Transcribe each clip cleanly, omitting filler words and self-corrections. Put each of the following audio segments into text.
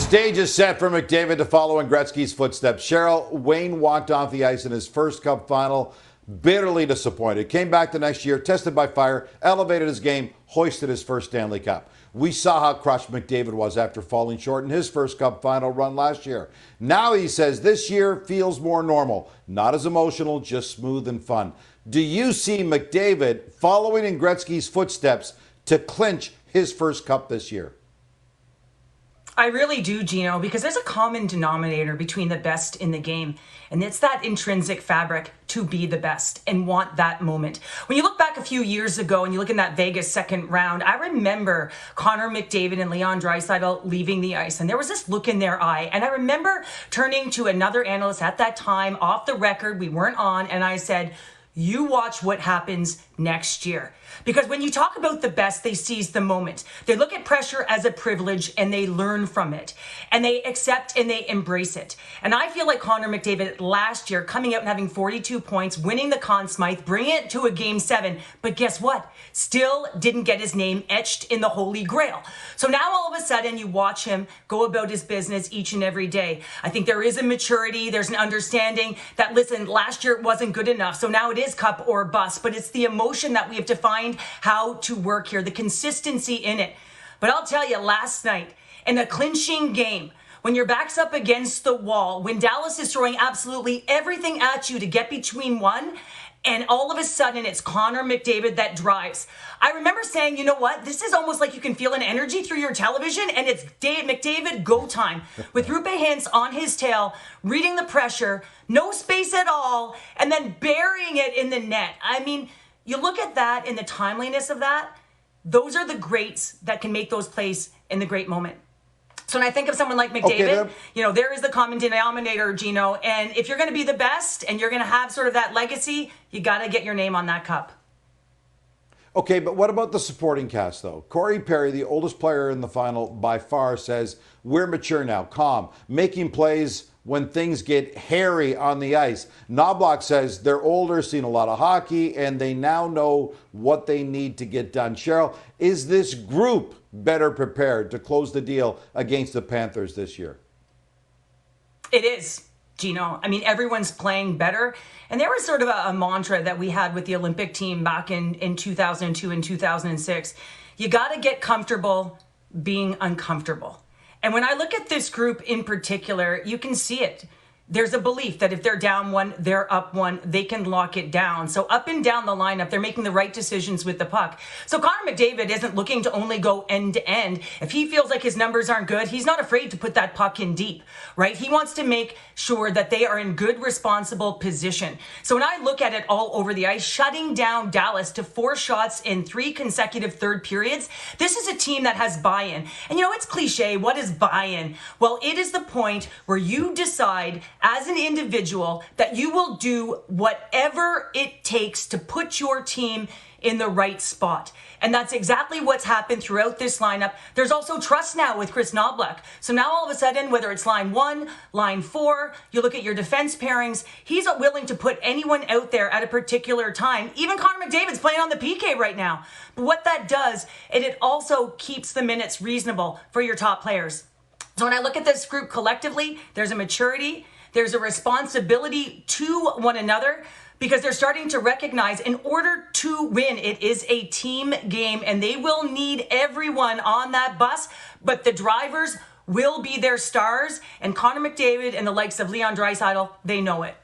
stage is set for McDavid to follow in Gretzky's footsteps. Cheryl, Wayne walked off the ice in his first Cup final, bitterly disappointed. Came back the next year, tested by fire, elevated his game, hoisted his first Stanley Cup. We saw how crushed McDavid was after falling short in his first Cup final run last year. Now he says this year feels more normal, not as emotional, just smooth and fun. Do you see McDavid following in Gretzky's footsteps to clinch his first Cup this year? I really do, Gino, because there's a common denominator between the best in the game, and it's that intrinsic fabric to be the best and want that moment. When you look back a few years ago and you look in that Vegas second round, I remember Connor McDavid and Leon Draisaitl leaving the ice, and there was this look in their eye, and I remember turning to another analyst at that time, off the record, we weren't on, and I said, you watch what happens next year. Because when you talk about the best, they seize the moment. They look at pressure as a privilege and they learn from it. And they accept and they embrace it. And I feel like Connor McDavid last year, coming out and having 42 points, winning the Conn Smythe, bringing it to a Game 7. But guess what? Still didn't get his name etched in the Holy Grail. So now all of a sudden you watch him go about his business each and every day. I think there is a maturity. There's an understanding that, listen, last year it wasn't good enough. So now it is Cup or bust. But it's the emotion that we have to find how to work here, the consistency in it. But I'll tell you, last night in a clinching game, when your back's up against the wall, when Dallas is throwing absolutely everything at you to get between one, and all of a sudden it's Connor McDavid that drives. I remember saying, you know what? This is almost like you can feel an energy through your television, and it's McDavid go time. With Rupe Hintz on his tail, reading the pressure, no space at all, and then burying it in the net. I mean, you look at that and the timeliness of that, those are the greats that can make those plays in the great moment. So when I think of someone like McDavid, there is the common denominator, Gino. And if you're going to be the best and you're going to have sort of that legacy, you got to get your name on that cup. Okay, but what about the supporting cast, though? Corey Perry, the oldest player in the final by far, says, we're mature now, calm, making plays when things get hairy on the ice. Knobloch says they're older, seen a lot of hockey, and they now know what they need to get done. Cheryl, is this group better prepared to close the deal against the Panthers this year? It is, Gino. I mean, everyone's playing better. And there was sort of a mantra that we had with the Olympic team back in 2002 and 2006. You got to get comfortable being uncomfortable. And when I look at this group in particular, you can see it. There's a belief that if they're down one, they're up one, they can lock it down. So up and down the lineup, they're making the right decisions with the puck. So Connor McDavid isn't looking to only go end to end. If he feels like his numbers aren't good, he's not afraid to put that puck in deep, right? He wants to make sure that they are in good, responsible position. So when I look at it all over the ice, shutting down Dallas to 4 shots in 3 consecutive third periods, this is a team that has buy-in. And it's cliche. What is buy-in? Well, it is the point where you decide as an individual that you will do whatever it takes to put your team in the right spot. And that's exactly what's happened throughout this lineup. There's also trust now with Chris Knobloch. So now all of a sudden, whether it's line 1, line 4, you look at your defense pairings, he's willing to put anyone out there at a particular time. Even Connor McDavid's playing on the PK right now. But what that does, it also keeps the minutes reasonable for your top players. So when I look at this group collectively, there's a maturity, there's a responsibility to one another, because they're starting to recognize in order to win, it is a team game and they will need everyone on that bus, but the drivers will be their stars, and Connor McDavid and the likes of Leon Draisaitl, they know it.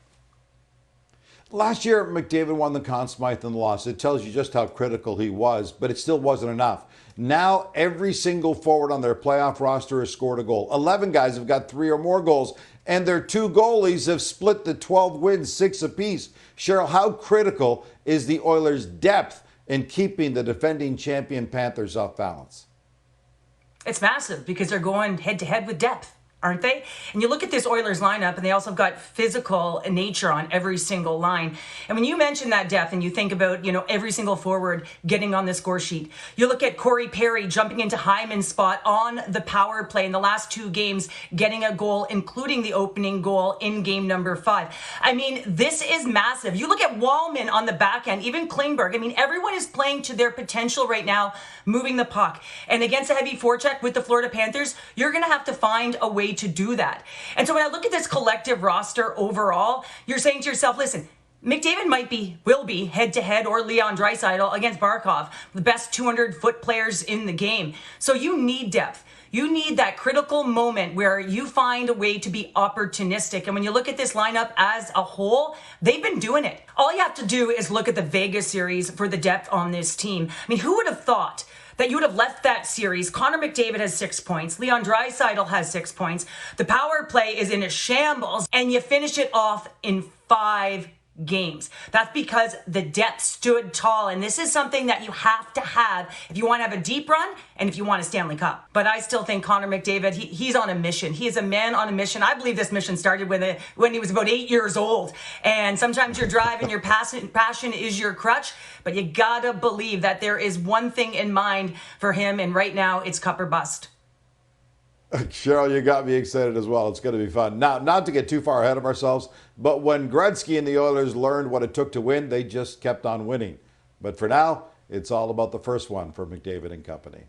Last year, McDavid won the Conn Smythe and lost. It tells you just how critical he was, but it still wasn't enough. Now, every single forward on their playoff roster has scored a goal. 11 guys have got 3 or more goals, and their 2 goalies have split the 12 wins 6 apiece. Cheryl, how critical is the Oilers' depth in keeping the defending champion Panthers off balance? It's massive because they're going head-to-head with depth. aren't they? And you look at this Oilers lineup, and they also have got physical nature on every single line. And when you mention that depth and you think about, every single forward getting on the score sheet, you look at Corey Perry jumping into Hyman's spot on the power play in the last 2 games, getting a goal, including the opening goal in game number 5. I mean, this is massive. You look at Wallman on the back end, even Klingberg. I mean, everyone is playing to their potential right now, moving the puck. And against a heavy forecheck with the Florida Panthers, you're going to have to find a way to do that. And so when I look at this collective roster overall, you're saying to yourself, listen, McDavid will be head-to-head, or Leon Draisaitl against Barkov, the best 200-foot players in the game. So you need depth. You need that critical moment where you find a way to be opportunistic. And when you look at this lineup as a whole, they've been doing it. All you have to do is look at the Vegas series for the depth on this team. I mean, who would have thought that you would have left that series? Connor McDavid has 6 points. Leon Draisaitl has 6 points. The power play is in a shambles, and you finish it off in 5 games. That's because the depth stood tall, and this is something that you have to have if you want to have a deep run and if you want a Stanley Cup. But I still think Connor McDavid, he's on a mission. He is a man on a mission. I believe this mission started when he was about 8 years old. And sometimes your drive and your passion is your crutch, but you gotta believe that there is one thing in mind for him, and right now it's cup or bust. Cheryl, you got me excited as well. It's going to be fun. Now, not to get too far ahead of ourselves, but when Gretzky and the Oilers learned what it took to win, they just kept on winning. But for now, it's all about the first one for McDavid and company.